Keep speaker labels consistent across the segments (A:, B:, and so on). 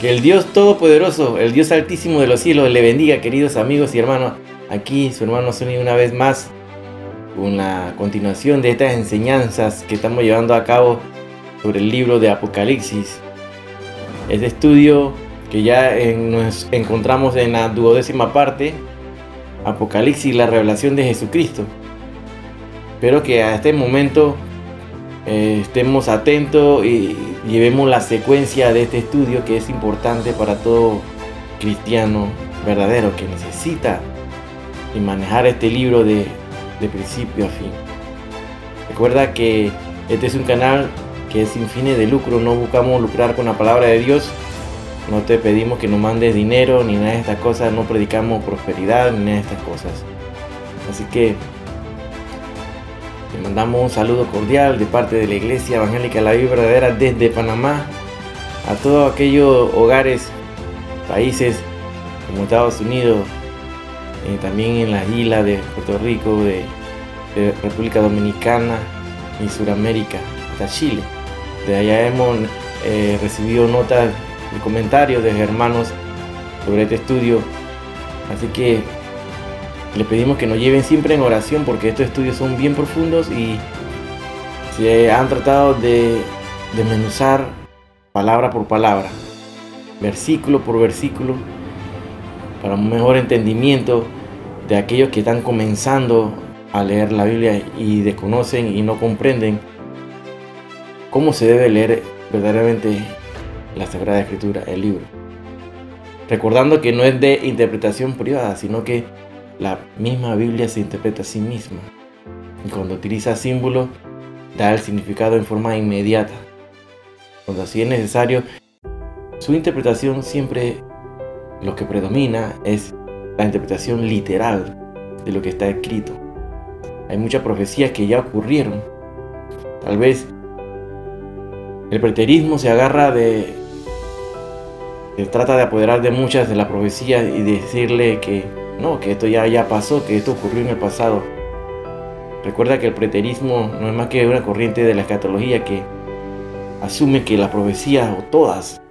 A: Que el Dios Todopoderoso, el Dios Altísimo de los cielos, le bendiga, queridos amigos y hermanos. Aquí su hermano Sonny una vez más con la continuación de estas enseñanzas que estamos llevando a cabo sobre el libro de Apocalipsis. Este estudio que ya nos encontramos en la 12ª parte, Apocalipsis, la revelación de Jesucristo. Espero que a este momento estemos atentos y llevemos la secuencia de este estudio, que es importante para todo cristiano verdadero que necesita y manejar este libro de principio a fin. Recuerda que este es un canal que es sin fines de lucro, no buscamos lucrar con la palabra de Dios. No te pedimos que nos mandes dinero ni nada de estas cosas, no predicamos prosperidad ni nada de estas cosas. Así que te mandamos un saludo cordial de parte de la Iglesia Evangélica La Vida Verdadera desde Panamá a todos aquellos hogares, países como Estados Unidos, también en las islas de Puerto Rico, de República Dominicana y Sudamérica, hasta Chile. De allá hemos recibido notas y comentarios de hermanos sobre este estudio, así que le pedimos que nos lleven siempre en oración, porque estos estudios son bien profundos y se han tratado de desmenuzar palabra por palabra, versículo por versículo, para un mejor entendimiento de aquellos que están comenzando a leer la Biblia y desconocen y no comprenden cómo se debe leer verdaderamente la Sagrada Escritura, el libro. Recordando que no es de interpretación privada, sino que la misma Biblia se interpreta a sí misma. Y cuando utiliza símbolos, da el significado en forma inmediata. Cuando así es necesario, su interpretación siempre lo que predomina es la interpretación literal de lo que está escrito. Hay muchas profecías que ya ocurrieron. Tal vez el preterismo se agarra se trata de apoderar de muchas de las profecías y decirle que no, que esto ya pasó, que esto ocurrió en el pasado. Recuerda que el preterismo no es más que una corriente de la escatología que asume que las profecías, o todas,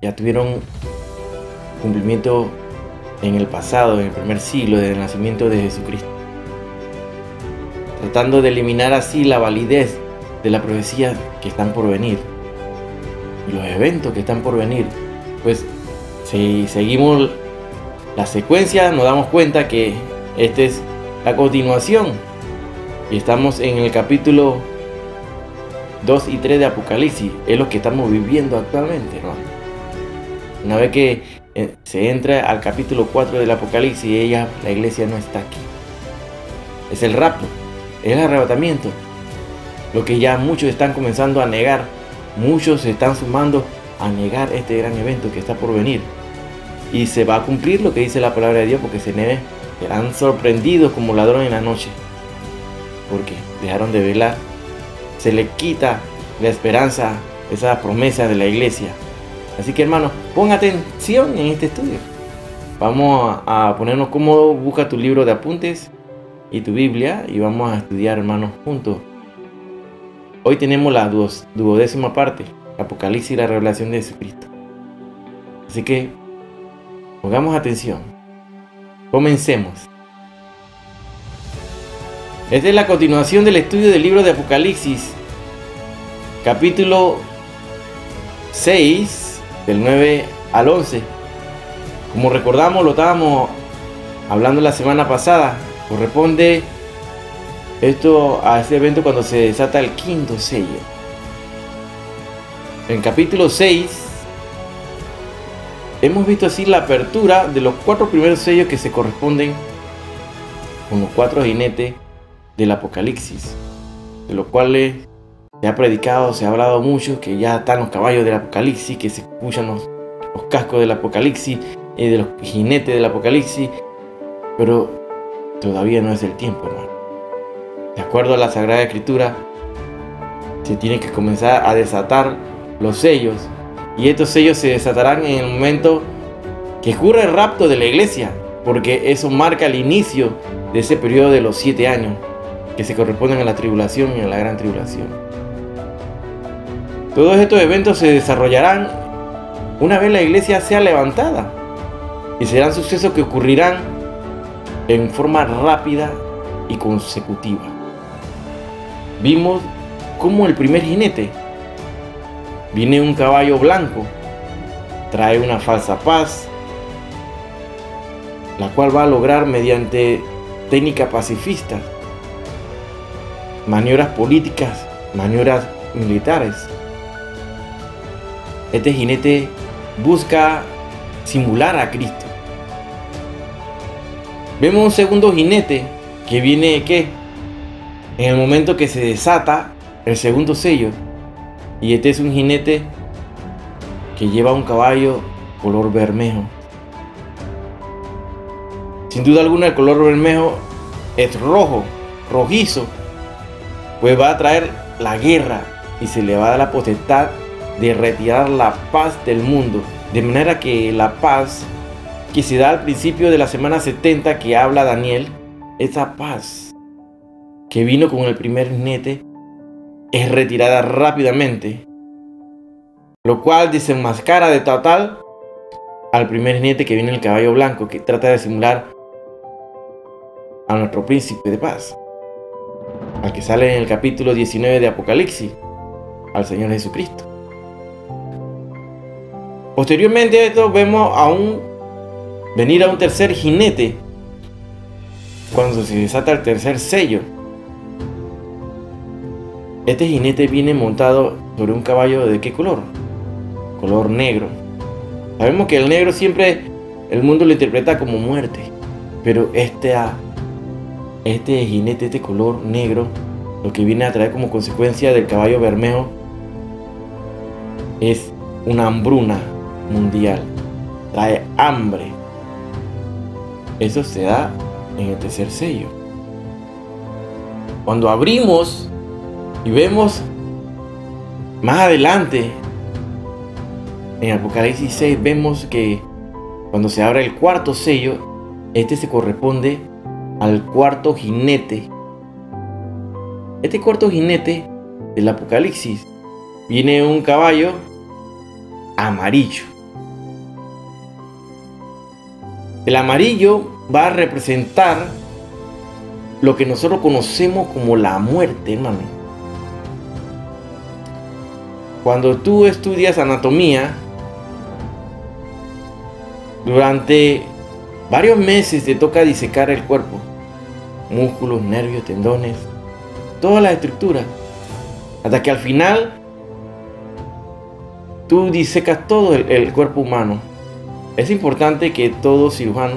A: ya tuvieron cumplimiento en el pasado, en el primer siglo del nacimiento de Jesucristo, tratando de eliminar así la validez de las profecías que están por venir y los eventos que están por venir. Pues si seguimos la secuencia, nos damos cuenta que esta es la continuación y estamos en el capítulo 2 y 3 de Apocalipsis. Es lo que estamos viviendo actualmente, ¿no? Una vez que se entra al capítulo 4 del Apocalipsis, la iglesia no está aquí. Es el rapto, es el arrebatamiento, lo que ya muchos están comenzando a negar. Muchos se están sumando a negar este gran evento que está por venir. Y se va a cumplir lo que dice la palabra de Dios, porque serán sorprendidos como ladrones en la noche, porque dejaron de velar. Se le quita la esperanza, esa promesa de la iglesia. Así que, hermanos, pon atención en este estudio. Vamos a ponernos cómodos. Busca tu libro de apuntes y tu Biblia y vamos a estudiar, hermanos, juntos. Hoy tenemos la 12ª parte, Apocalipsis y la revelación de Jesucristo. Así que pongamos atención. Comencemos. Esta es la continuación del estudio del libro de Apocalipsis, capítulo 6, del 9 al 11. Como recordamos, lo estábamos hablando la semana pasada. Corresponde esto a ese evento cuando se desata el 5.º sello. En capítulo 6 hemos visto así la apertura de los 4 primeros sellos que se corresponden con los 4 jinetes del Apocalipsis, de los cuales se ha predicado, se ha hablado mucho, que ya están los caballos del Apocalipsis, que se escuchan los cascos del Apocalipsis y de los jinetes del Apocalipsis, pero todavía no es el tiempo, hermano. De acuerdo a la Sagrada Escritura, se tiene que comenzar a desatar los sellos, y estos sellos se desatarán en el momento que ocurra el rapto de la iglesia, porque eso marca el inicio de ese periodo de los 7 años que se corresponden a la tribulación y a la gran tribulación. Todos estos eventos se desarrollarán una vez la iglesia sea levantada. Y serán sucesos que ocurrirán en forma rápida y consecutiva. Vimos cómo el primer jinete viene un caballo blanco, trae una falsa paz, la cual va a lograr mediante técnicas pacifistas, maniobras políticas, maniobras militares. Este jinete busca simular a Cristo. Vemos un segundo jinete que viene ¿qué? En el momento que se desata el segundo sello. Y este es un jinete que lleva un caballo color bermejo. Sin duda alguna el color bermejo es rojo, rojizo, pues va a traer la guerra y se le va a dar la potestad de retirar la paz del mundo. De manera que la paz que se da al principio de la semana 70 que habla Daniel, esa paz que vino con el primer jinete, es retirada rápidamente, lo cual desenmascara de total al primer jinete que viene en el caballo blanco, que trata de simular a nuestro príncipe de paz, al que sale en el capítulo 19 de Apocalipsis, al Señor Jesucristo. Posteriormente a esto vemos venir a un tercer jinete cuando se desata el tercer sello. Este jinete viene montado sobre un caballo ¿de qué color? Color negro. Sabemos que el negro siempre el mundo lo interpreta como muerte, pero este jinete, este color negro, lo que viene a traer como consecuencia del caballo bermejo es una hambruna mundial, trae hambre. Eso se da en el tercer sello. Cuando abrimos y vemos más adelante en Apocalipsis 6, vemos que cuando se abre el cuarto sello, este se corresponde al cuarto jinete. Este cuarto jinete del Apocalipsis viene un caballo amarillo. El amarillo va a representar lo que nosotros conocemos como la muerte, hermano. Cuando tú estudias anatomía, durante varios meses te toca disecar el cuerpo, músculos, nervios, tendones, todas las estructuras, hasta que al final tú disecas todo el cuerpo humano. Es importante que todo cirujano,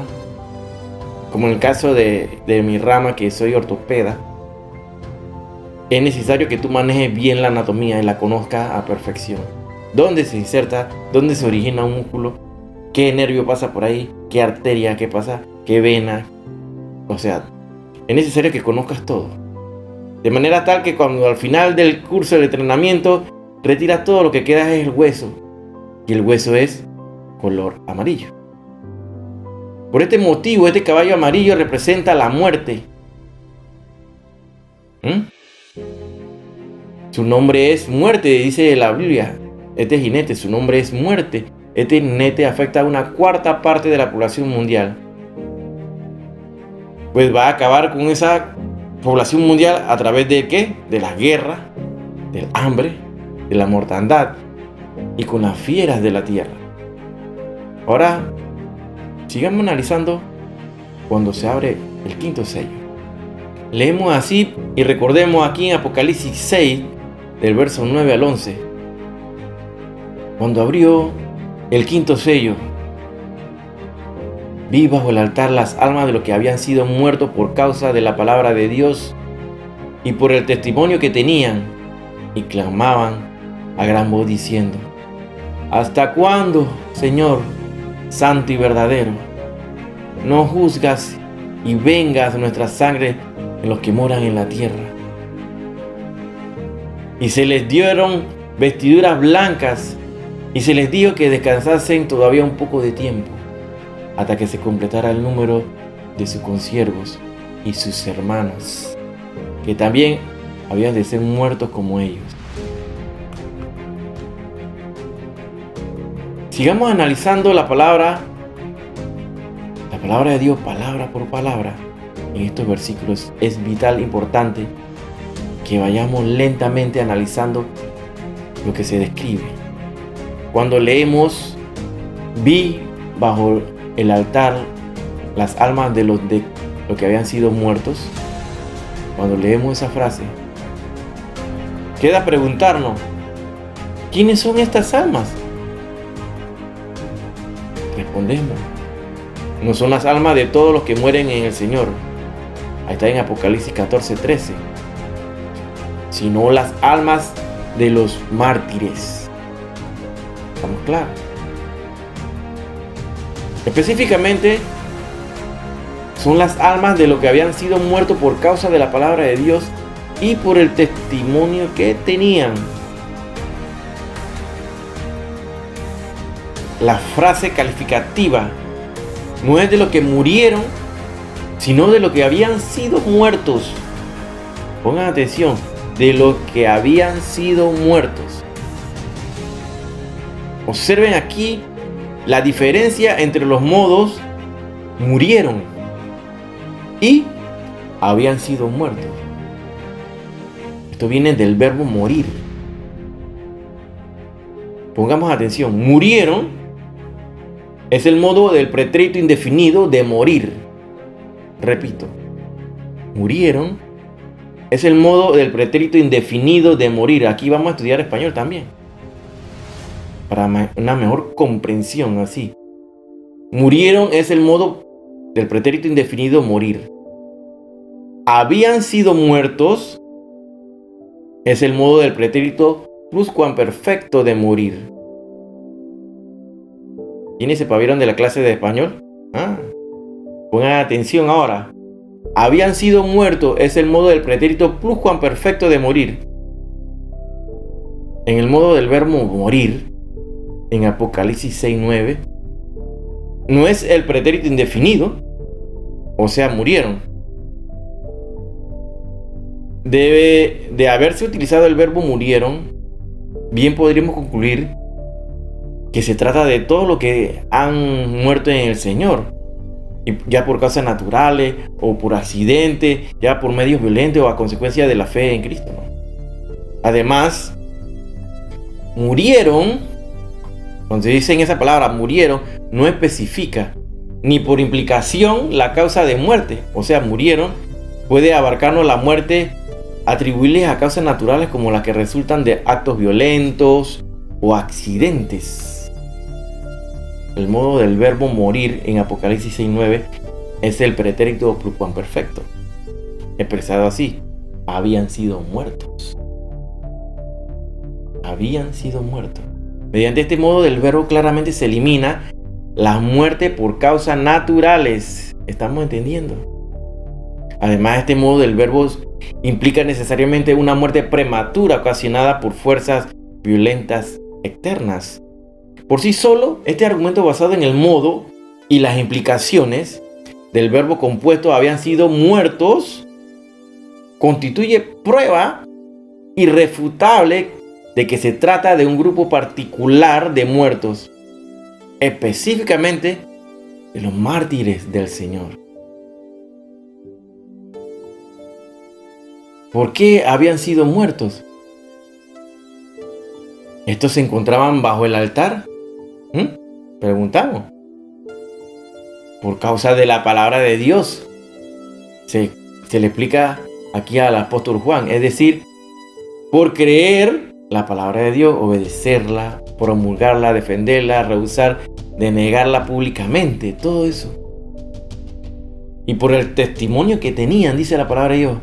A: como en el caso de mi rama, que soy ortopeda, es necesario que tú manejes bien la anatomía y la conozcas a perfección. Dónde se inserta, dónde se origina un músculo, qué nervio pasa por ahí, qué arteria, qué pasa, qué vena. O sea, es necesario que conozcas todo. De manera tal que cuando al final del curso de entrenamiento retiras todo, lo que queda es el hueso. Y el hueso es color amarillo. Por este motivo, este caballo amarillo representa la muerte. Su nombre es muerte, dice la Biblia. Este jinete, su nombre es muerte. Este jinete afecta a una cuarta parte de la población mundial. Pues va a acabar con esa población mundial a través de ¿qué? De la guerra, del hambre, de la mortandad y con las fieras de la tierra. Ahora, sigamos analizando cuando se abre el quinto sello. Leemos así y recordemos aquí en Apocalipsis 6, del verso 9 al 11. Cuando abrió el quinto sello, vi bajo el altar las almas de los que habían sido muertos por causa de la palabra de Dios y por el testimonio que tenían, y clamaban a gran voz diciendo: ¿hasta cuándo, Señor, santo y verdadero, no juzgas y vengas nuestra sangre en los que moran en la tierra? Y se les dieron vestiduras blancas y se les dijo que descansasen todavía un poco de tiempo, hasta que se completara el número de sus consiervos y sus hermanos, que también habían de ser muertos como ellos. Sigamos analizando la palabra de Dios, palabra por palabra, en estos versículos. Es vital, importante, que vayamos lentamente analizando lo que se describe. Cuando leemos, vi bajo el altar las almas de los que habían sido muertos. Cuando leemos esa frase, queda preguntarnos, ¿quiénes son estas almas? Respondemos, no son las almas de todos los que mueren en el Señor. Ahí está en Apocalipsis 14:13. Sino las almas de los mártires. ¿Estamos claros? Específicamente, son las almas de los que habían sido muertos por causa de la palabra de Dios y por el testimonio que tenían. La frase calificativa no es de los que murieron, sino de los que habían sido muertos. Pongan atención, de los que habían sido muertos. Observen aquí la diferencia entre los modos murieron y habían sido muertos. Esto viene del verbo morir. Pongamos atención, murieron es el modo del pretérito indefinido de morir. Repito, murieron es el modo del pretérito indefinido de morir. Aquí vamos a estudiar español también, para una mejor comprensión así. Murieron es el modo del pretérito indefinido morir. Habían sido muertos es el modo del pretérito pluscuamperfecto de morir. ¿Quiénes se pavieron de la clase de español? Pongan atención ahora. Habían sido muertos es el modo del pretérito pluscuamperfecto de morir. En el modo del verbo morir, en Apocalipsis 6:9, no es el pretérito indefinido, o sea, murieron. Debe de haberse utilizado el verbo murieron, bien podríamos concluir que se trata de todo lo que han muerto en el Señor, ya por causas naturales o por accidente, ya por medios violentos o a consecuencia de la fe en Cristo, ¿no? Además, murieron, cuando se dice en esa palabra murieron, no especifica ni por implicación la causa de muerte. O sea, murieron puede abarcarnos la muerte atribuibles a causas naturales como las que resultan de actos violentos o accidentes. El modo del verbo morir en Apocalipsis 6:9 es el pretérito pluscuamperfecto, expresado así: habían sido muertos. Habían sido muertos. Mediante este modo del verbo claramente se elimina la muerte por causas naturales. ¿Estamos entendiendo? Además, este modo del verbo implica necesariamente una muerte prematura ocasionada por fuerzas violentas externas. Por sí solo, este argumento basado en el modo y las implicaciones del verbo compuesto habían sido muertos constituye prueba irrefutable de que se trata de un grupo particular de muertos, específicamente de los mártires del Señor. ¿Por qué habían sido muertos? ¿Estos se encontraban bajo el altar? Preguntamos. Por causa de la palabra de Dios. Se le explica aquí al apóstol Juan. Es decir, por creer la palabra de Dios, obedecerla, promulgarla, defenderla, rehusar de negarla públicamente. Todo eso. Y por el testimonio que tenían, dice la palabra de Dios.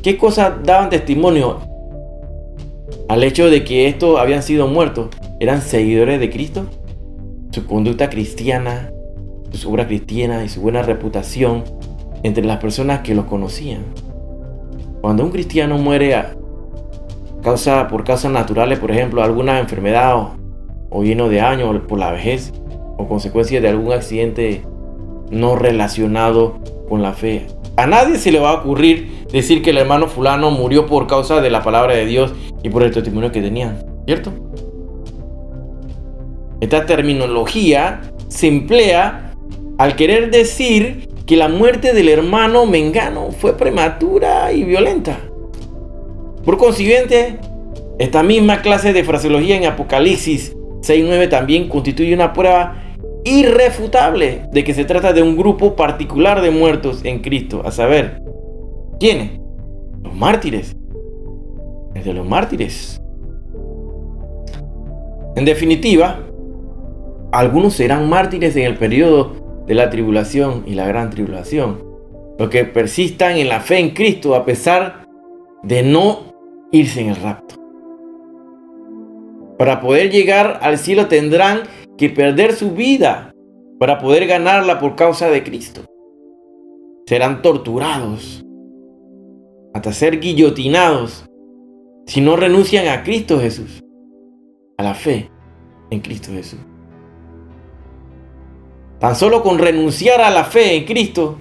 A: ¿Qué cosas daban testimonio al hecho de que estos habían sido muertos? ¿Eran seguidores de Cristo? Su conducta cristiana, su obra cristiana y su buena reputación entre las personas que los conocían. Cuando un cristiano muere por causas naturales, por ejemplo, alguna enfermedad o lleno de años por la vejez o consecuencia de algún accidente no relacionado con la fe, a nadie se le va a ocurrir decir que el hermano fulano murió por causa de la palabra de Dios y por el testimonio que tenían, ¿cierto? Esta terminología se emplea al querer decir que la muerte del hermano mengano fue prematura y violenta. Por consiguiente, esta misma clase de fraseología en Apocalipsis 6:9 también constituye una prueba irrefutable de que se trata de un grupo particular de muertos en Cristo, a saber, ¿quiénes? Los mártires. Es de los mártires. En definitiva, algunos serán mártires en el periodo de la tribulación y la gran tribulación, los que persistan en la fe en Cristo a pesar de no irse en el rapto. Para poder llegar al cielo tendrán que perder su vida para poder ganarla por causa de Cristo. Serán torturados hasta ser guillotinados si no renuncian a Cristo Jesús, a la fe en Cristo Jesús. Tan solo con renunciar a la fe en Cristo,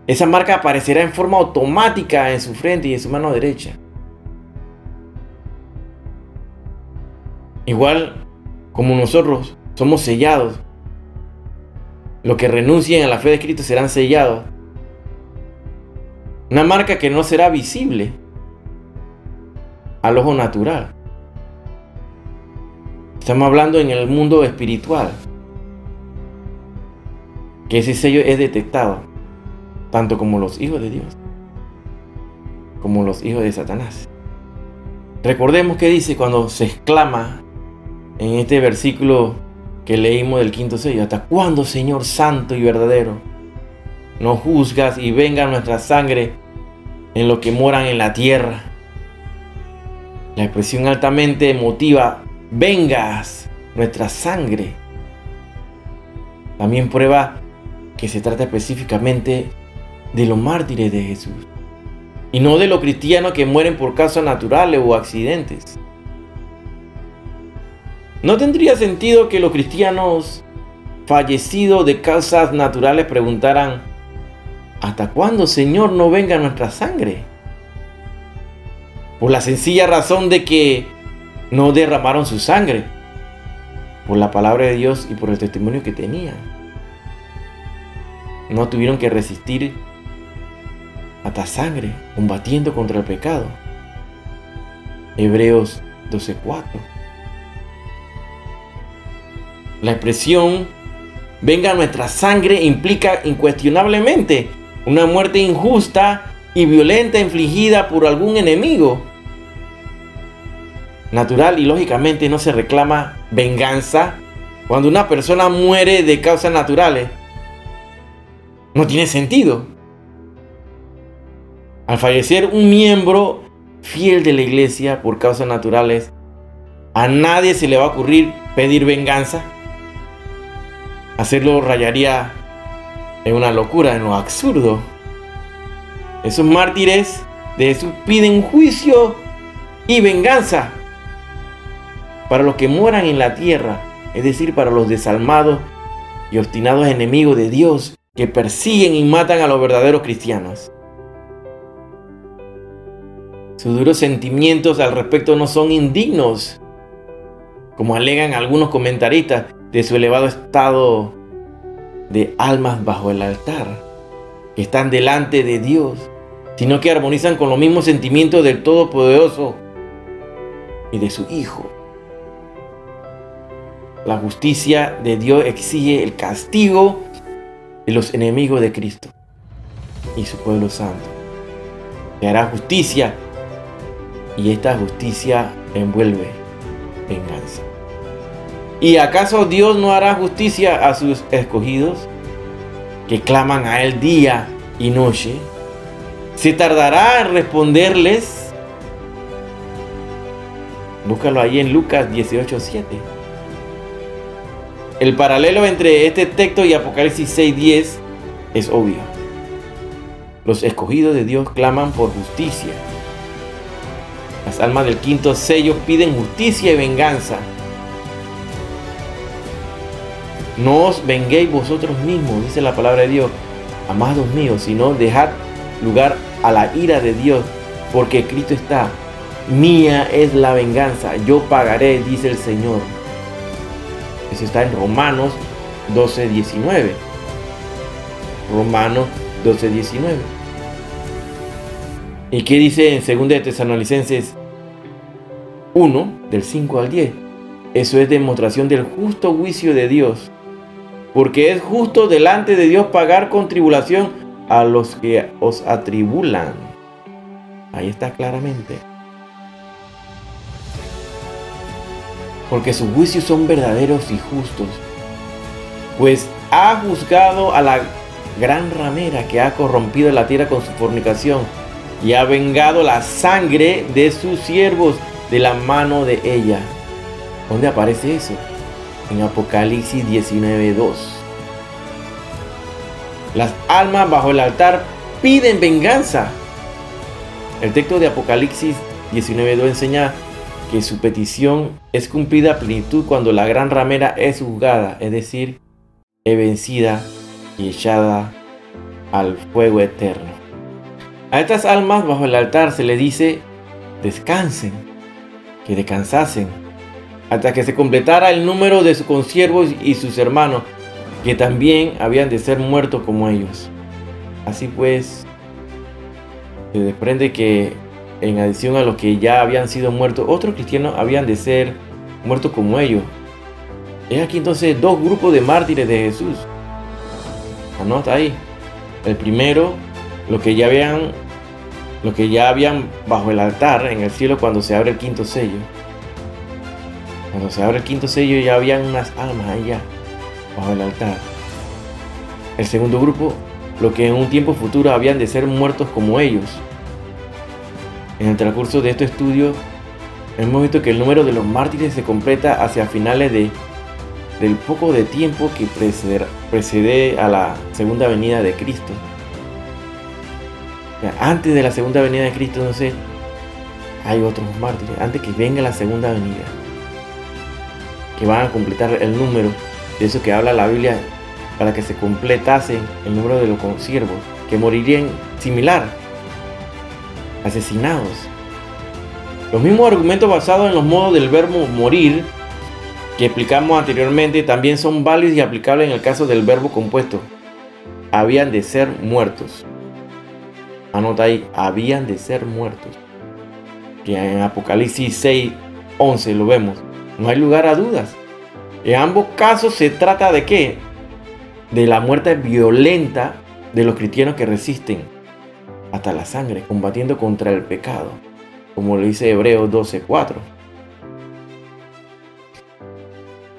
A: esa marca aparecerá en forma automática en su frente y en su mano derecha. Igual como nosotros somos sellados, los que renuncien a la fe de Cristo serán sellados. Una marca que no será visible al ojo natural. Estamos hablando en el mundo espiritual, que ese sello es detectado tanto como los hijos de Dios como los hijos de Satanás. Recordemos que dice cuando se exclama en este versículo que leímos del 5º sello: ¿hasta cuándo, Señor santo y verdadero, no juzgas y venga nuestra sangre en los que moran en la tierra? La expresión altamente emotiva, vengas nuestra sangre, también prueba que se trata específicamente de los mártires de Jesús y no de los cristianos que mueren por causas naturales o accidentes. No tendría sentido que los cristianos fallecidos de causas naturales preguntaran: ¿hasta cuándo, Señor, no venga nuestra sangre? Por la sencilla razón de que no derramaron su sangre por la palabra de Dios y por el testimonio que tenían. No tuvieron que resistir hasta sangre, combatiendo contra el pecado. Hebreos 12:4. La expresión venga nuestra sangre implica incuestionablemente una muerte injusta y violenta infligida por algún enemigo. Natural y lógicamente no se reclama venganza cuando una persona muere de causas naturales. No tiene sentido. Al fallecer un miembro fiel de la iglesia por causas naturales, a nadie se le va a ocurrir pedir venganza. Hacerlo rayaría en una locura, en lo absurdo. Esos mártires de Jesús piden juicio y venganza para los que moran en la tierra, es decir, para los desalmados y obstinados enemigos de Dios que persiguen y matan a los verdaderos cristianos. Sus duros sentimientos al respecto no son indignos, como alegan algunos comentaristas, de su elevado estado de almas bajo el altar, que están delante de Dios, sino que armonizan con los mismos sentimientos del Todopoderoso y de su Hijo. La justicia de Dios exige el castigo de los enemigos de Cristo y su pueblo santo. Se hará justicia y esta justicia envuelve venganza. ¿Y acaso Dios no hará justicia a sus escogidos que claman a Él día y noche? ¿Se tardará en responderles? Búscalo ahí en Lucas 18:7. El paralelo entre este texto y Apocalipsis 6:10 es obvio. Los escogidos de Dios claman por justicia. Las almas del 5º sello piden justicia y venganza. No os venguéis vosotros mismos, dice la palabra de Dios, amados míos, sino dejad lugar a la ira de Dios, porque Cristo está: mía es la venganza, yo pagaré, dice el Señor. Eso está en Romanos 12:19. Romanos 12:19. ¿Y qué dice en 2 de Tesalonicenses 1, del 5 al 10? Eso es demostración del justo juicio de Dios, porque es justo delante de Dios pagar con tribulación a los que os atribulan. Ahí está claramente. Porque sus juicios son verdaderos y justos, pues ha juzgado a la gran ramera que ha corrompido la tierra con su fornicación y ha vengado la sangre de sus siervos de la mano de ella. ¿Dónde aparece eso? En Apocalipsis 19:2. Las almas bajo el altar piden venganza. El texto de Apocalipsis 19:2 enseña que su petición es cumplida a plenitud cuando la gran ramera es juzgada, es decir, es vencida y echada al fuego eterno. A estas almas bajo el altar se les dice descansen, que descansasen, hasta que se completara el número de sus consiervos y sus hermanos, que también habían de ser muertos como ellos. Así pues, se desprende que en adición a los que ya habían sido muertos, otros cristianos habían de ser muertos como ellos. Es aquí entonces dos grupos de mártires de Jesús. Anota ahí. El primero, los que ya habían bajo el altar en el cielo cuando se abre el quinto sello. Cuando se abre el quinto sello ya habían unas almas allá bajo el altar. El segundo grupo, los que en un tiempo futuro habían de ser muertos como ellos. En el transcurso de este estudio hemos visto que el número de los mártires se completa hacia finales del poco de tiempo que precede a la segunda venida de Cristo. O sea, antes de la segunda venida de Cristo, no sé, hay otros mártires, antes que venga la segunda venida, que van a completar el número de eso que habla la Biblia, para que se completase el número de los consiervos, que morirían similar, asesinados. Los mismos argumentos basados en los modos del verbo morir que explicamos anteriormente también son válidos y aplicables en el caso del verbo compuesto. Habían de ser muertos. Anota ahí, habían de ser muertos. Que en Apocalipsis 6:11 lo vemos. No hay lugar a dudas. En ambos casos se trata de ¿qué? De la muerte violenta de los cristianos que resisten hasta la sangre, combatiendo contra el pecado, como lo dice Hebreos 12:4.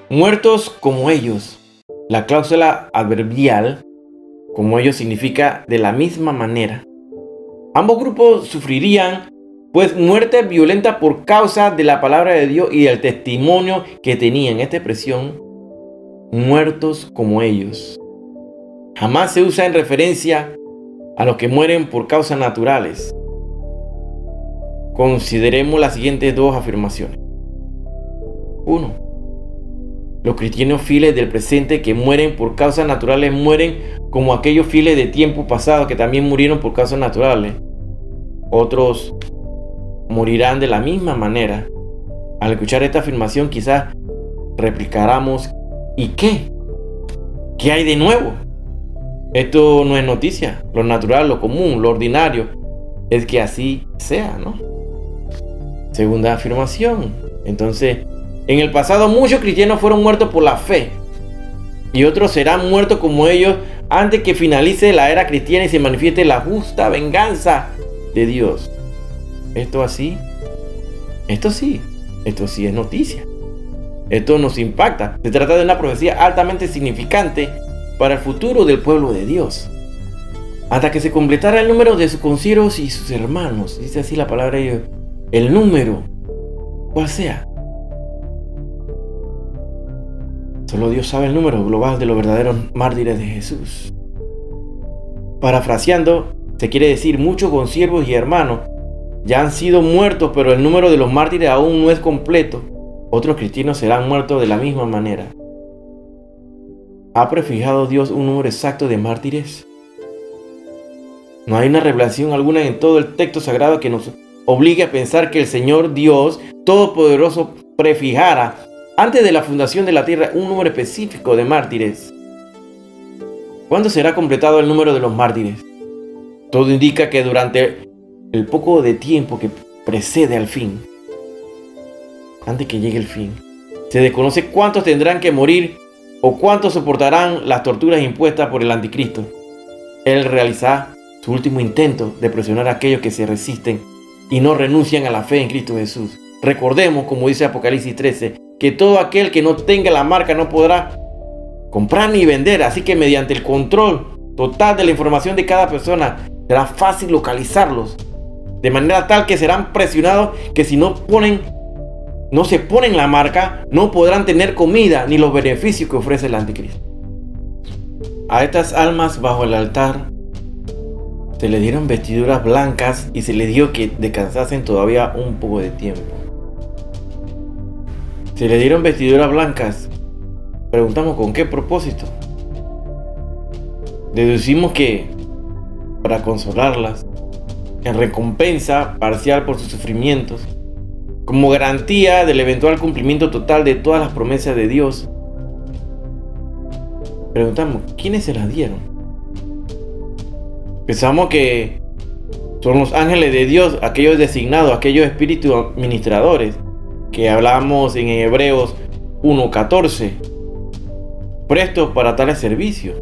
A: Muertos como ellos. La cláusula adverbial como ellos significa de la misma manera. Ambos grupos sufrirían pues muerte violenta por causa de la palabra de Dios y del testimonio que tenían. Esta expresión, muertos como ellos, jamás se usa en referencia a los que mueren por causas naturales. Consideremos las siguientes dos afirmaciones. 1. Los cristianos fieles del presente que mueren por causas naturales mueren como aquellos fieles de tiempo pasado que también murieron por causas naturales. Otros morirán de la misma manera. Al escuchar esta afirmación quizás replicáramos, ¿y qué? ¿Qué hay de nuevo? Esto no es noticia. Lo natural, lo común, lo ordinario es que así sea, ¿no? Segunda afirmación. Entonces, en el pasado muchos cristianos fueron muertos por la fe y otros serán muertos como ellos antes que finalice la era cristiana y se manifieste la justa venganza de Dios. Esto así, esto sí es noticia. Esto nos impacta. Se trata de una profecía altamente significante para el futuro del pueblo de Dios. Hasta que se completara el número de sus consiervos y sus hermanos. Dice así la palabra de Dios. El número, cual sea. Solo Dios sabe el número global de los verdaderos mártires de Jesús. Parafraseando, se quiere decir muchos consiervos y hermanos ya han sido muertos, pero el número de los mártires aún no es completo. Otros cristianos serán muertos de la misma manera. ¿Ha prefijado Dios un número exacto de mártires? No hay una revelación alguna en todo el texto sagrado que nos obligue a pensar que el Señor Dios Todopoderoso prefijara antes de la fundación de la tierra un número específico de mártires. ¿Cuándo será completado el número de los mártires? Todo indica que durante el poco de tiempo que precede al fin, antes que llegue el fin, se desconoce cuántos tendrán que morir o cuántos soportarán las torturas impuestas por el anticristo. Él realizará su último intento de presionar a aquellos que se resisten y no renuncian a la fe en Cristo Jesús. Recordemos, como dice Apocalipsis 13, que todo aquel que no tenga la marca no podrá comprar ni vender, así que mediante el control total de la información de cada persona será fácil localizarlos, de manera tal que serán presionados que si no se ponen la marca, no podrán tener comida ni los beneficios que ofrece el anticristo. A estas almas bajo el altar se les dieron vestiduras blancas y se les dijo que descansasen todavía un poco de tiempo. Se les dieron vestiduras blancas. Preguntamos con qué propósito. Deducimos que para consolarlas, en recompensa parcial por sus sufrimientos, como garantía del eventual cumplimiento total de todas las promesas de Dios. Preguntamos, ¿quiénes se las dieron? Pensamos que son los ángeles de Dios, aquellos designados, aquellos espíritus administradores que hablamos en Hebreos 1:14, prestos para tales servicios.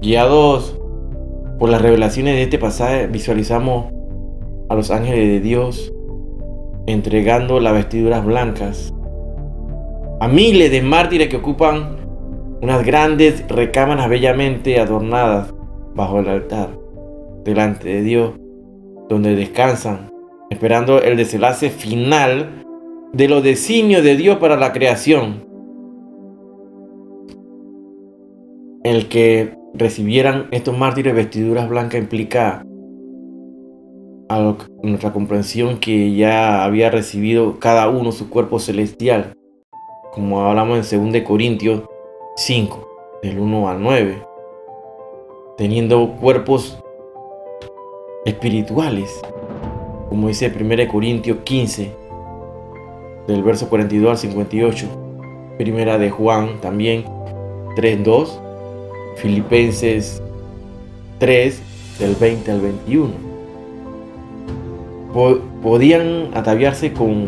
A: Guiados por las revelaciones de este pasaje, visualizamos a los ángeles de Dios entregando las vestiduras blancas a miles de mártires que ocupan unas grandes recámaras bellamente adornadas bajo el altar, delante de Dios, donde descansan, esperando el desenlace final de los designios de Dios para la creación. El que recibieran estos mártires vestiduras blancas implica a nuestra comprensión que ya había recibido cada uno su cuerpo celestial, como hablamos en 2 Corintios 5, del 1 al 9, teniendo cuerpos espirituales, como dice 1 Corintios 15, del verso 42 al 58, Primera de Juan también 3:2, Filipenses 3, del 20 al 21. Podían ataviarse con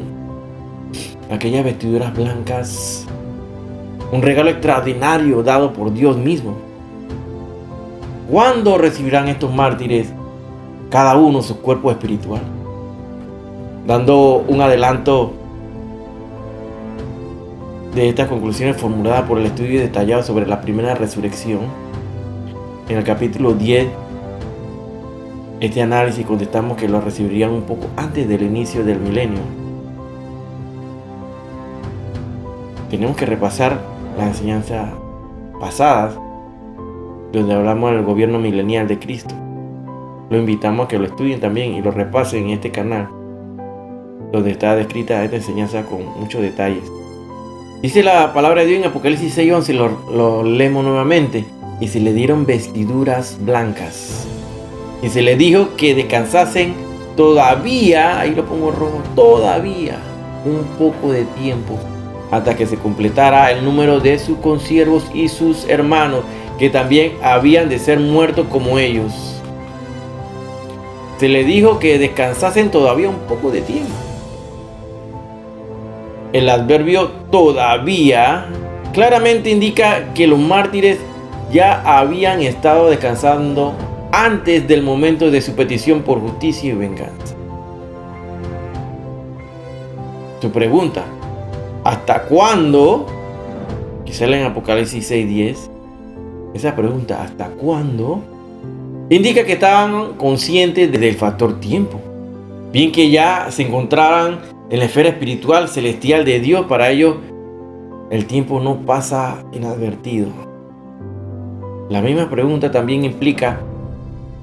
A: aquellas vestiduras blancas, un regalo extraordinario dado por Dios mismo. ¿Cuándo recibirán estos mártires cada uno su cuerpo espiritual? Dando un adelanto de estas conclusiones formuladas por el estudio detallado sobre la primera resurrección, en el capítulo 10, este análisis contestamos que lo recibirían un poco antes del inicio del milenio. Tenemos que repasar las enseñanzas pasadas, donde hablamos del gobierno milenial de Cristo. Lo invitamos a que lo estudien también y lo repasen en este canal, donde está descrita esta enseñanza con muchos detalles. Dice la palabra de Dios en Apocalipsis 6:11, lo leemos nuevamente. Y se le dieron vestiduras blancas. Y se les dijo que descansasen todavía, ahí lo pongo rojo, todavía un poco de tiempo, hasta que se completara el número de sus consiervos y sus hermanos, que también habían de ser muertos como ellos. Se les dijo que descansasen todavía un poco de tiempo. El adverbio todavía claramente indica que los mártires ya habían estado descansando antes del momento de su petición por justicia y venganza. Su pregunta, ¿hasta cuándo? Que sale en Apocalipsis 6:10. Esa pregunta, ¿hasta cuándo? Indica que estaban conscientes del factor tiempo. Bien que ya se encontraran en la esfera espiritual celestial de Dios, para ellos el tiempo no pasa inadvertido. La misma pregunta también implica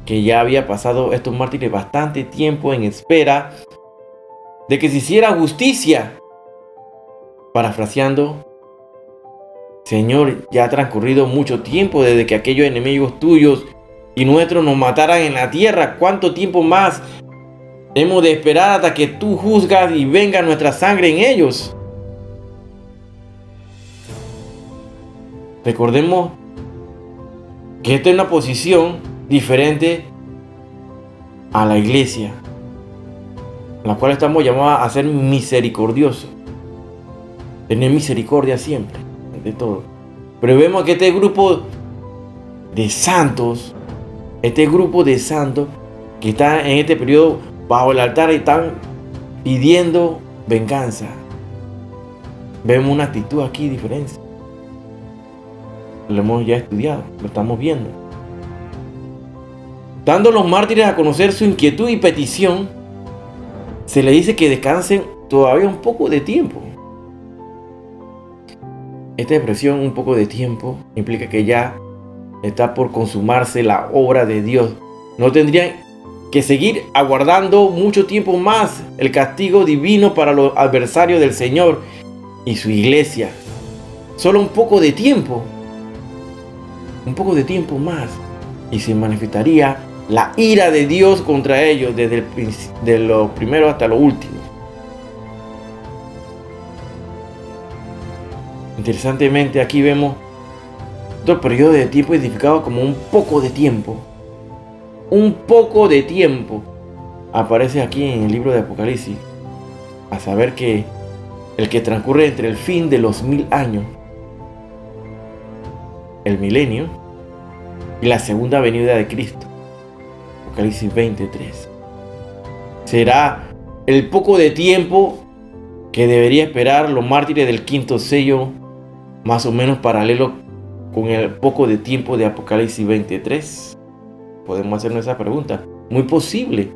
A: que ya había pasado estos mártires bastante tiempo en espera de que se hiciera justicia. Parafraseando, Señor, ya ha transcurrido mucho tiempo desde que aquellos enemigos tuyos y nuestros nos mataran en la tierra. ¿Cuánto tiempo más hemos de esperar hasta que tú juzgas y venga nuestra sangre en ellos? Recordemos que esta es una posición diferente a la iglesia, en la cual estamos llamados a ser misericordiosos, tener misericordia siempre de todo. Pero vemos que este grupo de santos que están en este periodo bajo el altar y están pidiendo venganza. Vemos una actitud aquí diferente. Lo hemos ya estudiado, lo estamos viendo. Dando a los mártires a conocer su inquietud y petición, se les dice que descansen todavía un poco de tiempo. Esta expresión, un poco de tiempo, implica que ya está por consumarse la obra de Dios. No tendrían que seguir aguardando mucho tiempo más el castigo divino para los adversarios del Señor y su iglesia. Solo un poco de tiempo más, y se manifestaría la ira de Dios contra ellos desde de lo primero hasta lo último. Interesantemente, aquí vemos otro periodo de tiempo identificado como un poco de tiempo. Un poco de tiempo aparece aquí en el libro de Apocalipsis, a saber que el que transcurre entre el fin de los 1000 años, el milenio, y la segunda venida de Cristo. Apocalipsis 23. Será el poco de tiempo que debería esperar los mártires del quinto sello, más o menos paralelo con el poco de tiempo de Apocalipsis 23. Podemos hacernos esa pregunta. Muy posible,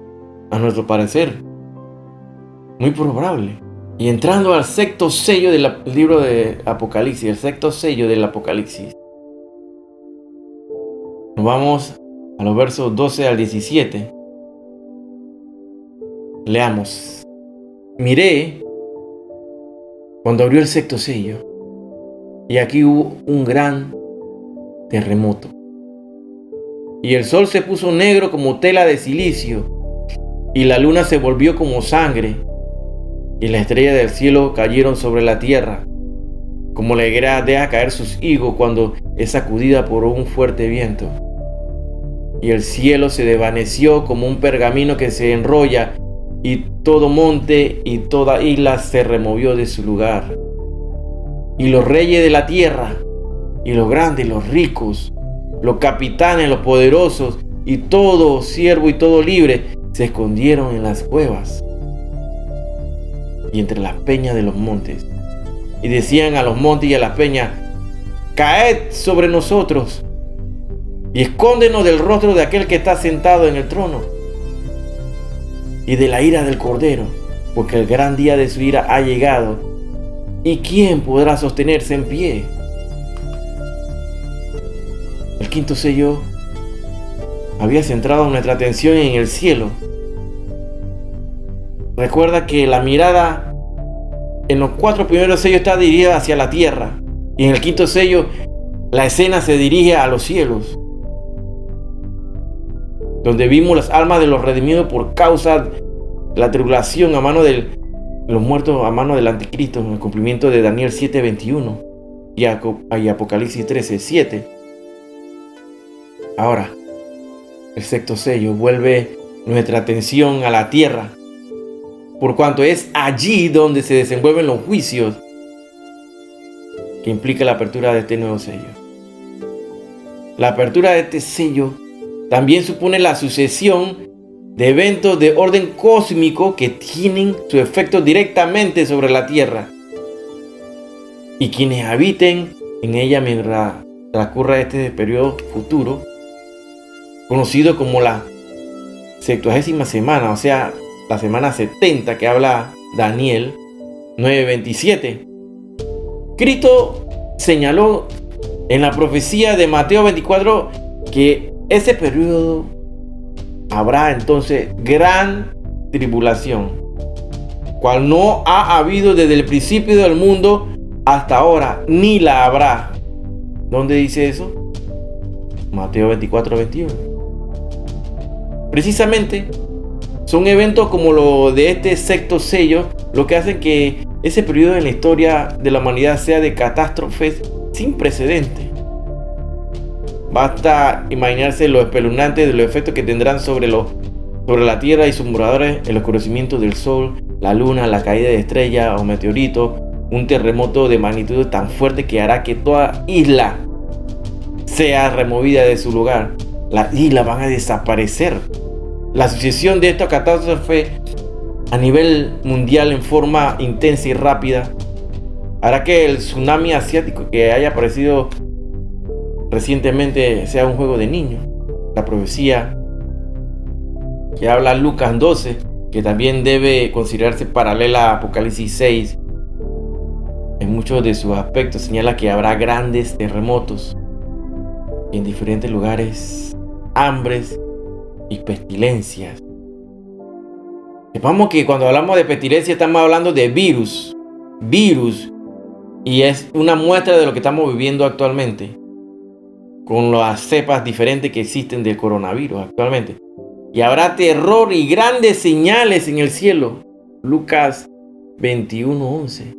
A: a nuestro parecer. Muy probable. Y entrando al sexto sello del libro de Apocalipsis, el sexto sello del Apocalipsis, nos vamos a los versos 12 al 17. Leamos. Miré cuando abrió el sexto sello, y aquí hubo un gran terremoto. Y el sol se puso negro como tela de silicio, y la luna se volvió como sangre, y las estrellas del cielo cayeron sobre la tierra, como la higuera deja caer sus higos cuando es sacudida por un fuerte viento. Y el cielo se desvaneció como un pergamino que se enrolla, y todo monte y toda isla se removió de su lugar. Y los reyes de la tierra, y los grandes, los ricos, los capitanes, los poderosos, y todo siervo y todo libre, se escondieron en las cuevas y entre las peñas de los montes. Y decían a los montes y a las peñas: caed sobre nosotros, y escóndenos del rostro de aquel que está sentado en el trono, y de la ira del Cordero, porque el gran día de su ira ha llegado, ¿y quién podrá sostenerse en pie? El quinto sello había centrado nuestra atención en el cielo. Recuerda que la mirada en los 4 primeros sellos está dirigida hacia la tierra, y en el quinto sello la escena se dirige a los cielos, donde vimos las almas de los redimidos por causa de la tribulación a mano de los muertos, a mano del anticristo, en el cumplimiento de Daniel 7:21 y Apocalipsis 13:7. Ahora, el sexto sello vuelve nuestra atención a la tierra, por cuanto es allí donde se desenvuelven los juicios que implica la apertura de este nuevo sello. La apertura de este sello también supone la sucesión de eventos de orden cósmico que tienen su efecto directamente sobre la tierra y quienes habiten en ella mientras transcurra este periodo futuro, conocido como la 70ª semana, o sea, la semana 70 que habla Daniel 9:27. Cristo señaló en la profecía de Mateo 24 que ese periodo habrá entonces gran tribulación, cual no ha habido desde el principio del mundo hasta ahora, ni la habrá. ¿Dónde dice eso? Mateo 24:21. Precisamente son eventos como lo de este sexto sello lo que hacen que ese periodo en la historia de la humanidad sea de catástrofes sin precedentes. Basta imaginarse lo espeluznante de los efectos que tendrán sobre la Tierra y sus moradores el oscurecimiento del Sol, la Luna, la caída de estrellas o meteoritos, un terremoto de magnitud tan fuerte que hará que toda isla sea removida de su lugar. Las islas van a desaparecer. La sucesión de esta catástrofe a nivel mundial en forma intensa y rápida hará que el tsunami asiático que haya aparecido recientemente sea un juego de niños. La profecía que habla Lucas 12, que también debe considerarse paralela a Apocalipsis 6, en muchos de sus aspectos señala que habrá grandes terremotos en diferentes lugares, hambres y pestilencias. Sepamos que cuando hablamos de pestilencia estamos hablando de virus, y es una muestra de lo que estamos viviendo actualmente con las cepas diferentes que existen del coronavirus actualmente. Y habrá terror y grandes señales en el cielo. Lucas 21:11.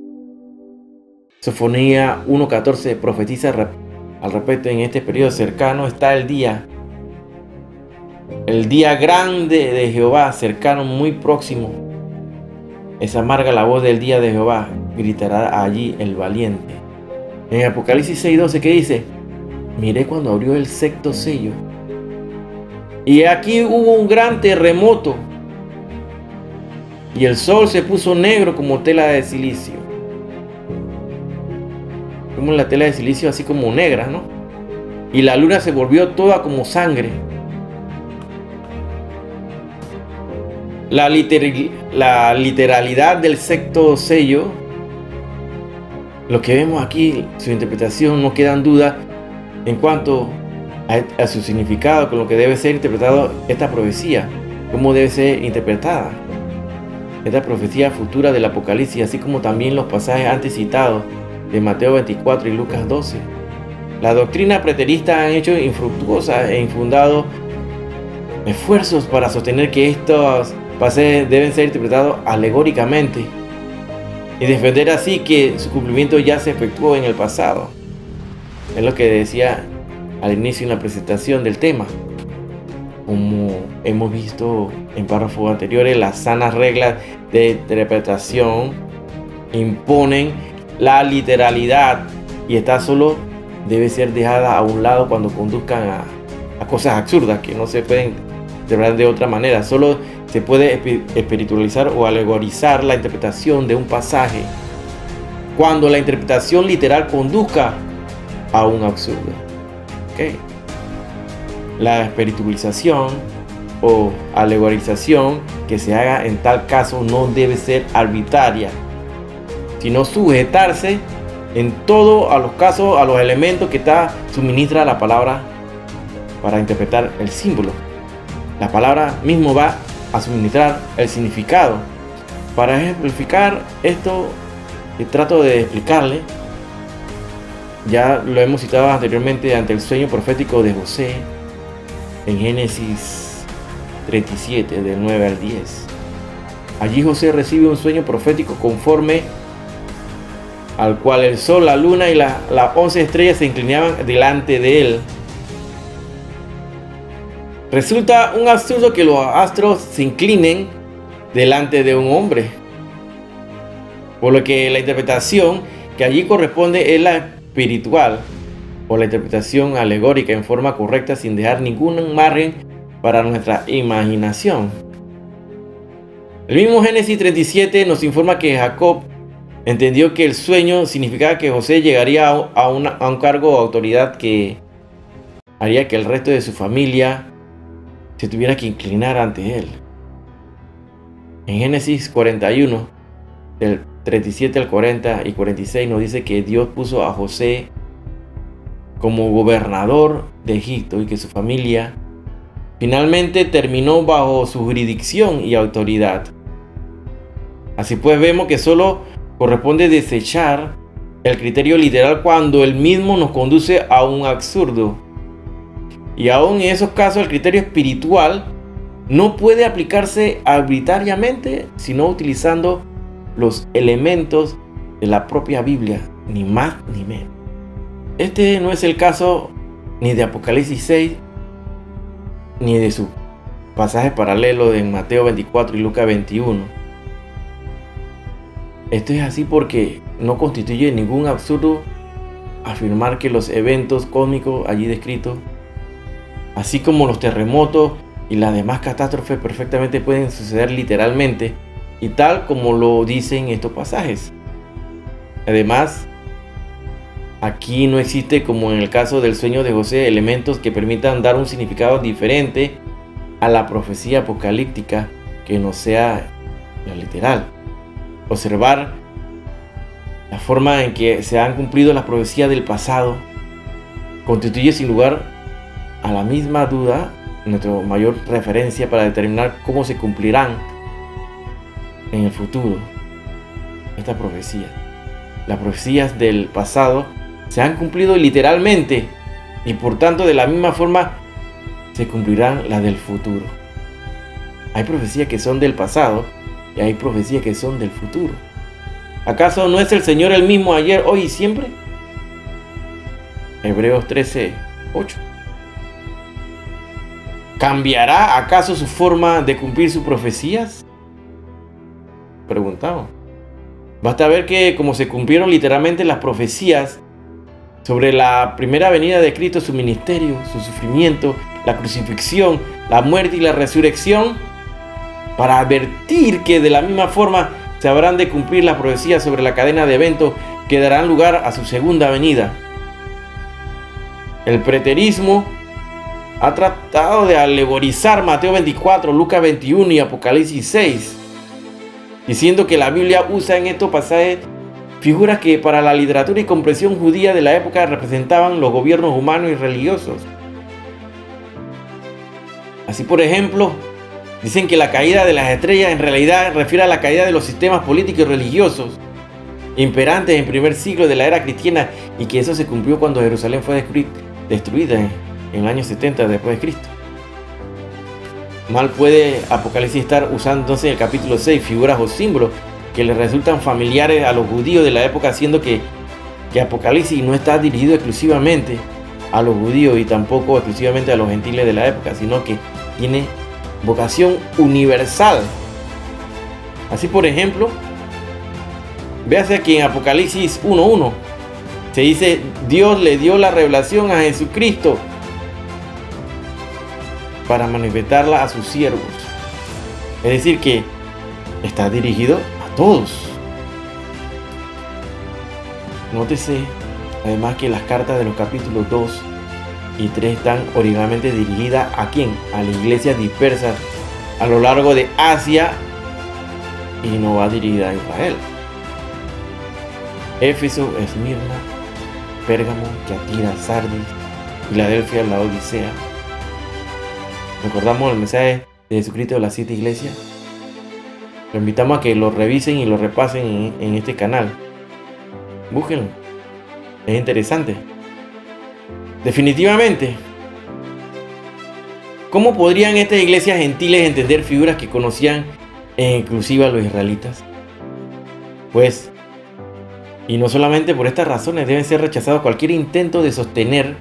A: Sofonía 1:14 profetiza al respecto: en este periodo cercano está el día grande de Jehová, cercano, muy próximo. Es amarga la voz del día de Jehová, gritará allí el valiente. En Apocalipsis 6:12, ¿qué dice? Miré cuando abrió el sexto sello, y aquí hubo un gran terremoto, y el sol se puso negro como tela de silicio. Como la tela de silicio, así como negra, ¿no? Y la luna se volvió toda como sangre. La literalidad del sexto sello, lo que vemos aquí, su interpretación, no queda en duda en cuanto a su significado, con lo que debe ser interpretado esta profecía, cómo debe ser interpretada esta profecía futura del Apocalipsis, así como también los pasajes antes citados de Mateo 24 y Lucas 12. La doctrina preterista han hecho infructuosas e infundados esfuerzos para sostener que estos pasajes deben ser interpretados alegóricamente y defender así que su cumplimiento ya se efectuó en el pasado. Es lo que decía al inicio en la presentación del tema. Como hemos visto en párrafos anteriores, las sanas reglas de interpretación imponen la literalidad, y esta solo debe ser dejada a un lado cuando conduzcan a cosas absurdas que no se pueden interpretar de otra manera. Solo se puede espiritualizar o alegorizar la interpretación de un pasaje cuando la interpretación literal conduzca a un absurdo. ¿Okay? La espiritualización o alegorización que se haga en tal caso no debe ser arbitraria, sino sujetarse en todo a los casos, a los elementos que suministra la palabra para interpretar el símbolo. La palabra mismo va a suministrar el significado. Para ejemplificar esto que trato de explicarle, ya lo hemos citado anteriormente ante el sueño profético de José en Génesis 37, del 9 al 10. Allí José recibe un sueño profético conforme al cual el sol, la luna y las 11 estrellas se inclinaban delante de él. Resulta un absurdo que los astros se inclinen delante de un hombre, por lo que la interpretación que allí corresponde es la espiritual, o la interpretación alegórica en forma correcta, sin dejar ningún margen para nuestra imaginación. El mismo Génesis 37 nos informa que Jacob entendió que el sueño significaba que José llegaría a un cargo de autoridad que haría que el resto de su familia se tuviera que inclinar ante él. En Génesis 41, del 37 al 40 y 46, nos dice que Dios puso a José como gobernador de Egipto y que su familia finalmente terminó bajo su jurisdicción y autoridad. Así pues, vemos que solo corresponde desechar el criterio literal cuando el mismo nos conduce a un absurdo. Y aún en esos casos el criterio espiritual no puede aplicarse arbitrariamente, sino utilizando los elementos de la propia Biblia, ni más ni menos. Este no es el caso ni de Apocalipsis 6, ni de su pasaje paralelo en Mateo 24 y Lucas 21. Esto es así porque no constituye ningún absurdo afirmar que los eventos cósmicos allí descritos, así como los terremotos y las demás catástrofes, perfectamente pueden suceder literalmente y tal como lo dicen estos pasajes. Además, aquí no existe, como en el caso del sueño de José, elementos que permitan dar un significado diferente a la profecía apocalíptica que no sea la literal. Observar la forma en que se han cumplido las profecías del pasado constituye sin lugar a la misma duda nuestra mayor referencia para determinar cómo se cumplirán en el futuro estas profecías. Las profecías del pasado se han cumplido literalmente y por tanto de la misma forma se cumplirán las del futuro. Hay profecías que son del pasado y hay profecías que son del futuro. ¿Acaso no es el Señor el mismo ayer, hoy y siempre? Hebreos 13:8. ¿Cambiará acaso su forma de cumplir sus profecías? Preguntamos. Basta ver que como se cumplieron literalmente las profecías sobre la primera venida de Cristo, su ministerio, su sufrimiento, la crucifixión, la muerte y la resurrección, para advertir que de la misma forma se habrán de cumplir las profecías sobre la cadena de eventos que darán lugar a su segunda venida. El preterismo ha tratado de alegorizar Mateo 24, Lucas 21 y Apocalipsis 6, diciendo que la Biblia usa en estos pasajes figuras que para la literatura y comprensión judía de la época representaban los gobiernos humanos y religiosos. Así, por ejemplo, dicen que la caída de las estrellas en realidad refiere a la caída de los sistemas políticos y religiosos imperantes en el primer siglo de la era cristiana y que eso se cumplió cuando Jerusalén fue destruida en el año 70 después de Cristo. Mal puede Apocalipsis estar usando entonces en el capítulo 6 figuras o símbolos que le resultan familiares a los judíos de la época, siendo que Apocalipsis no está dirigido exclusivamente a los judíos y tampoco exclusivamente a los gentiles de la época, sino que tiene vocación universal. Así, por ejemplo, véase que en Apocalipsis 1:1 se dice: Dios le dio la revelación a Jesucristo para manifestarla a sus siervos. Es decir, que está dirigido a todos. Nótese además que las cartas de los capítulos 2 y 3 están originalmente dirigidas ¿a quién? A las iglesias dispersas a lo largo de Asia y no va dirigida a Israel. Éfeso, Esmirna, Pérgamo, Tiatira, Sardis, Filadelfia, Laodicea. ¿Recordamos el mensaje de Jesucristo de las 7 iglesias? Los invitamos a que lo revisen y lo repasen en este canal. Búsquenlo. Es interesante. Definitivamente. ¿Cómo podrían estas iglesias gentiles entender figuras que conocían en exclusiva a los israelitas? Pues, y no solamente por estas razones, deben ser rechazados cualquier intento de sostener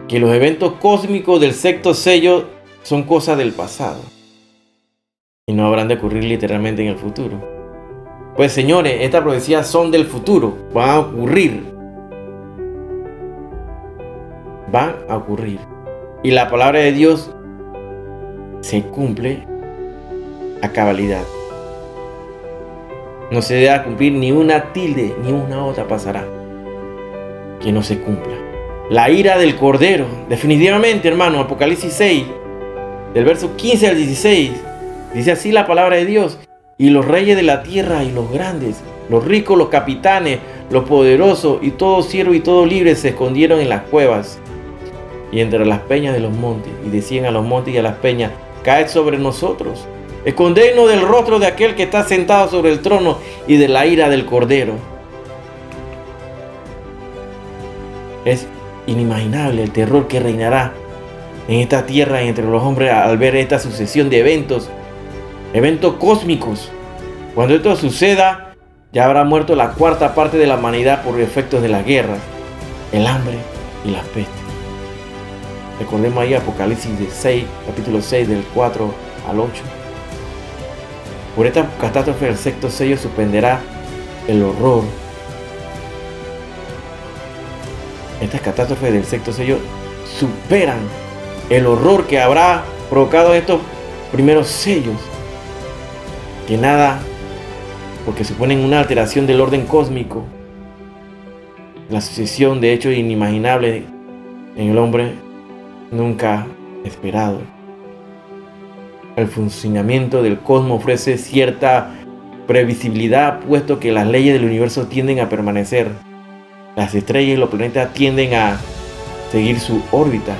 A: que los eventos cósmicos del sexto sello son cosas del pasado y no habrán de ocurrir literalmente en el futuro. Pues señores, estas profecías son del futuro, van a ocurrir. Van a ocurrir. Y la palabra de Dios se cumple a cabalidad. No se debe cumplir ni una tilde, ni una otra pasará que no se cumpla. La ira del Cordero, definitivamente, hermano, Apocalipsis 6, del verso 15 al 16, dice así la palabra de Dios: y los reyes de la tierra y los grandes, los ricos, los capitanes, los poderosos y todo siervo y todo libre se escondieron en las cuevas y entre las peñas de los montes, y decían a los montes y a las peñas: caed sobre nosotros, escondednos del rostro de aquel que está sentado sobre el trono y de la ira del Cordero. Es inimaginable el terror que reinará en esta tierra y entre los hombres al ver esta sucesión de eventos cósmicos. Cuando esto suceda, ya habrá muerto la cuarta parte de la humanidad por efectos de la guerra, el hambre y las pestes. Recordemos ahí Apocalipsis 6, capítulo 6, del 4 al 8. Por esta catástrofe el sexto sello suspenderá el horror. Estas catástrofes del sexto sello superan el horror que habrá provocado estos primeros sellos. Que nada, porque suponen una alteración del orden cósmico, la sucesión de hechos inimaginables en el hombre nunca esperado. El funcionamiento del cosmos ofrece cierta previsibilidad, puesto que las leyes del universo tienden a permanecer. Las estrellas y los planetas tienden a seguir su órbita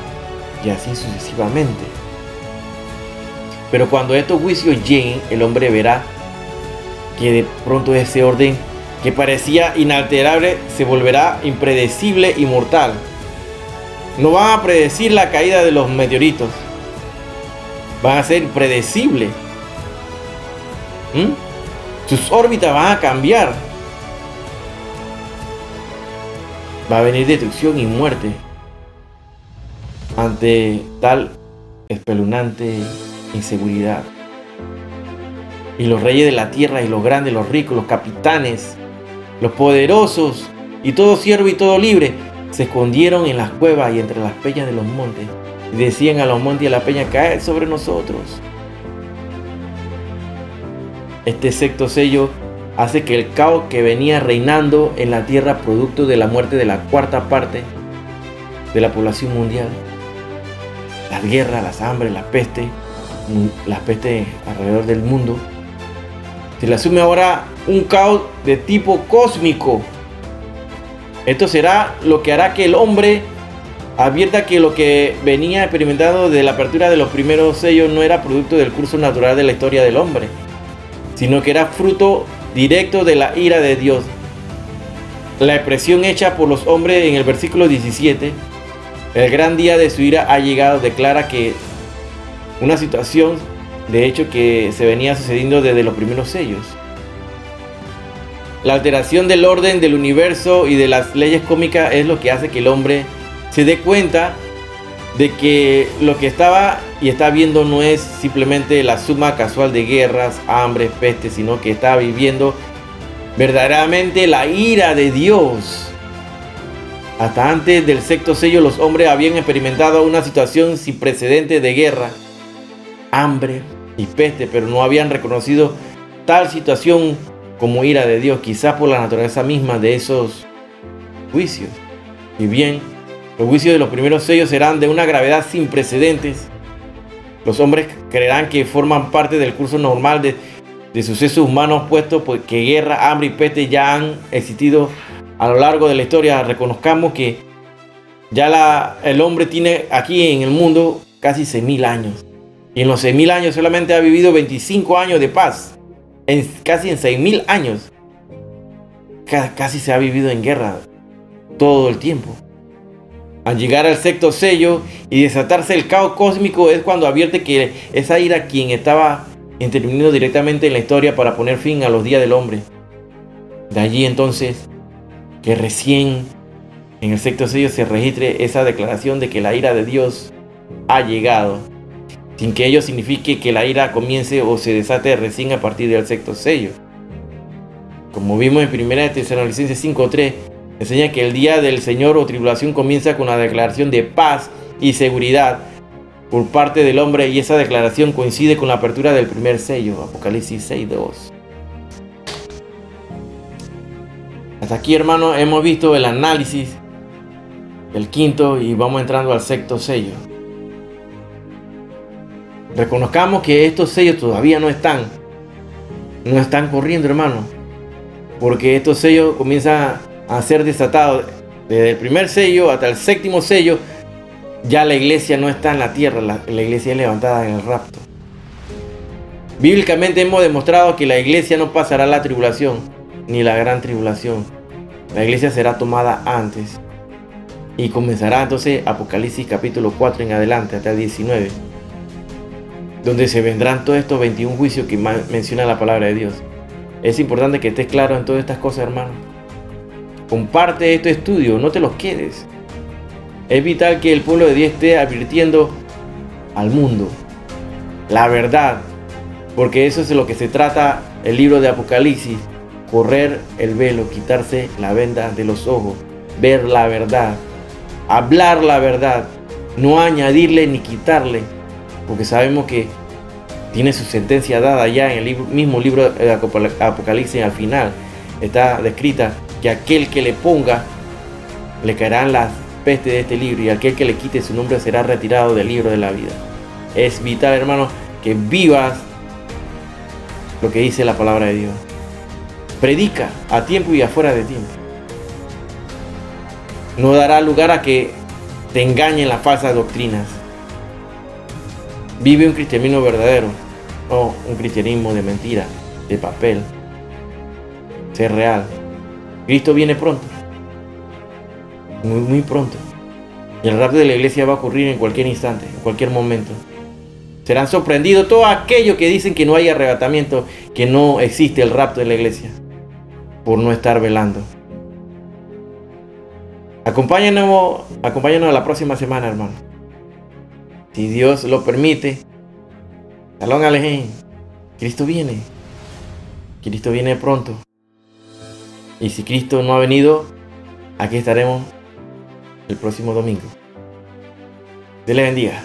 A: y así sucesivamente. Pero cuando estos juicios lleguen, el hombre verá que de pronto ese orden que parecía inalterable se volverá impredecible y mortal. No van a predecir la caída de los meteoritos, van a ser impredecibles. Sus órbitas van a cambiar. Va a venir destrucción y muerte ante tal espeluznante inseguridad. Y los reyes de la tierra y los grandes, los ricos, los capitanes, los poderosos y todo siervo y todo libre se escondieron en las cuevas y entre las peñas de los montes y decían a los montes y a la peña: caed sobre nosotros. Este sexto sello hace que el caos que venía reinando en la tierra producto de la muerte de la cuarta parte de la población mundial, las guerras, las hambres, las pestes alrededor del mundo, se le asume ahora un caos de tipo cósmico. Esto será lo que hará que el hombre advierta que lo que venía experimentando desde la apertura de los primeros sellos no era producto del curso natural de la historia del hombre, sino que era fruto directo de la ira de Dios. La expresión hecha por los hombres en el versículo 17, el gran día de su ira ha llegado, declara que una situación de hecho que se venía sucediendo desde los primeros sellos. La alteración del orden del universo y de las leyes cósmicas es lo que hace que el hombre se dé cuenta de que lo que estaba y está viendo no es simplemente la suma casual de guerras, hambres, pestes, sino que está viviendo verdaderamente la ira de Dios. Hasta antes del sexto sello los hombres habían experimentado una situación sin precedentes de guerra, hambre y peste, pero no habían reconocido tal situación como ira de Dios, quizás por la naturaleza misma de esos juicios. Y bien, los juicios de los primeros sellos serán de una gravedad sin precedentes. Los hombres creerán que forman parte del curso normal de sucesos humanos, puesto que guerra, hambre y peste ya han existido a lo largo de la historia. Reconozcamos que ya el hombre tiene aquí en el mundo casi 6.000 años. Y en los 6.000 años solamente ha vivido 25 años de paz. Casi en 6.000 años casi se ha vivido en guerra todo el tiempo. Al llegar al sexto sello y desatarse el caos cósmico es cuando advierte que esa ira quien estaba interviniendo directamente en la historia para poner fin a los días del hombre. De allí entonces que recién en el sexto sello se registre esa declaración de que la ira de Dios ha llegado, sin que ello signifique que la ira comience o se desate recién a partir del sexto sello. Como vimos en 1 Tesalonicenses 5:3, enseña que el día del Señor o tribulación comienza con la declaración de paz y seguridad por parte del hombre, y esa declaración coincide con la apertura del primer sello, Apocalipsis 6:2. Hasta aquí, hermanos, hemos visto el análisis del quinto y vamos entrando al sexto sello. Reconozcamos que estos sellos todavía no están corriendo, hermano, porque estos sellos comienzan a ser desatados desde el primer sello hasta el séptimo sello. Ya la iglesia no está en la tierra, la iglesia es levantada en el rapto. Bíblicamente hemos demostrado que la iglesia no pasará la tribulación ni la gran tribulación. La iglesia será tomada antes y comenzará entonces Apocalipsis capítulo 4 en adelante hasta el 19, donde se vendrán todos estos 21 juicios que menciona la palabra de Dios. Es importante que estés claro en todas estas cosas, hermano. Comparte este estudio, no te los quedes. Es vital que el pueblo de Dios esté advirtiendo al mundo la verdad, porque eso es de lo que se trata el libro de Apocalipsis: correr el velo, quitarse la venda de los ojos, ver la verdad, hablar la verdad, no añadirle ni quitarle, porque sabemos que tiene su sentencia dada ya en el mismo libro de Apocalipsis. Al final está descrita que aquel que le ponga, le caerán las pestes de este libro, y aquel que le quite su nombre será retirado del libro de la vida. Es vital, hermano, que vivas lo que dice la palabra de Dios. Predica a tiempo y afuera de tiempo. No dará lugar a que te engañen las falsas doctrinas. Vive un cristianismo verdadero, no un cristianismo de mentira, de papel. Ser real. Cristo viene pronto, muy, muy pronto. Y el rapto de la iglesia va a ocurrir en cualquier instante, en cualquier momento. Serán sorprendidos todos aquellos que dicen que no hay arrebatamiento, que no existe el rapto de la iglesia, por no estar velando. Acompáñanos a la próxima semana, hermano. Si Dios lo permite. Shalom Alejem. Cristo viene. Cristo viene pronto. Y si Cristo no ha venido, aquí estaremos el próximo domingo. Dios le bendiga.